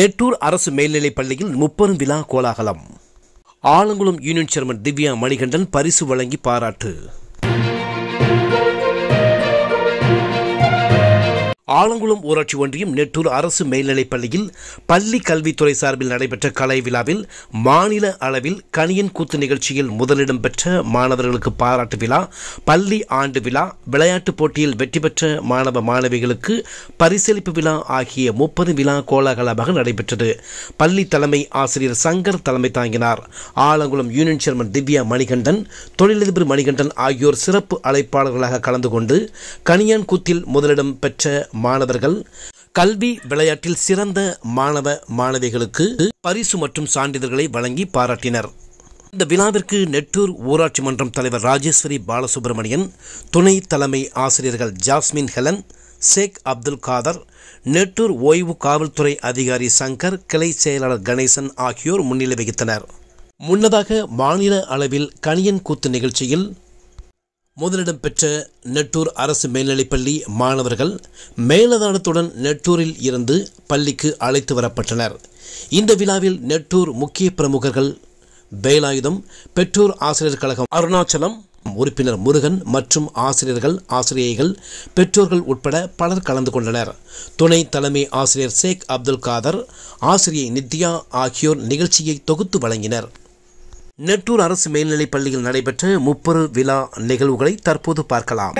நெட்டூர் அரசு மேல்நிலைப் பள்ளியில் முப்பெரும் விழா கோலாகலம். ஆலங்குளம் யூனியன் சேர்மன் திவ்யா மணிகண்டன் பரிசு வழங்கி பாராட்டு. ஆலங்குளம் ஊராட்சி ஒன்றியம் நெட்டூர் அரசு மேல்நிலைப் பள்ளியில் பள்ளி கல்வித்துறை சார்பில் நடைபெற்ற கலை விழாவில் மாநில அளவில் கணியன் கூத்து நிகழ்ச்சியில் முதலிடம் பெற்ற மாணவர்களுக்கு பாராட்டு விழா, பள்ளி ஆண்டு விழா, விளையாட்டுப் போட்டியில் வெற்றி பெற்ற மாணவ மாணவிகளுக்கு பரிசளிப்பு விழா ஆகிய 30 விழா கோலாகலமாக நடைபெற்றது. பள்ளி தலைமை ஆசிரியர் சங்கர் தலைமை தாங்கினார். ஆலங்குளம் யூனியன் சேர்மன் திவ்யா மணிகண்டன், தொழிலதிபர் மணிகண்டன் ஆகியோர் சிறப்பு அழைப்பாளர்களாக கலந்து கொண்டு கணியான் கூத்தில் முதலிடம் பெற்ற மாணவர்கள், கல்வி விளையாட்டில் சிறந்த மாணவ மாணவிகளுக்கு பரிசு மற்றும் சான்றிதழ்களை வழங்கி பாராட்டினர். இந்த விழாவிற்கு நெட்டூர் ஊராட்சி மன்றம் தலைவர் ராஜேஸ்வரி பாலசுப்ரமணியன், துணை தலைமை ஆசிரியர்கள் ஜாஸ்மின் ஹெலன், ஷேக் அப்துல் காதர், நெட்டூர் ஓய்வு காவல்துறை அதிகாரி சங்கர், கிளை செயலாளர் கணேசன் ஆகியோர் முன்னிலை வகித்தனர். முன்னதாக மாநில அளவில் கணியன் கூத்து நிகழ்ச்சியில் முதலிடம் பெற்ற நெட்டூர் அரசு மேல்நிலைப்பள்ளி மாணவர்கள் மேலதாளத்துடன் நெட்டூரில் இருந்து பள்ளிக்கு அழைத்து வரப்பட்டனர். இந்த விழாவில் நெட்டூர் முக்கிய பிரமுகர்கள், வேலாயுதம், பெற்றோர் ஆசிரியர் கழகம் அருணாச்சலம் உறுப்பினர் முருகன் மற்றும் ஆசிரியர்கள், ஆசிரியைகள், பெற்றோர்கள் உட்பட பலர் கலந்து கொண்டனர். துணை தலைமை ஆசிரியர் ஷேக் அப்துல் காதர், ஆசிரியை நித்யா ஆகியோர் நிகழ்ச்சியை தொகுத்து வழங்கினர். நெட்டூர் அரசு மேல்நிலைப் பள்ளியில் நடைபெற்ற முப்பெரும் விழா நிகழ்வுகளை தற்போது பார்க்கலாம்.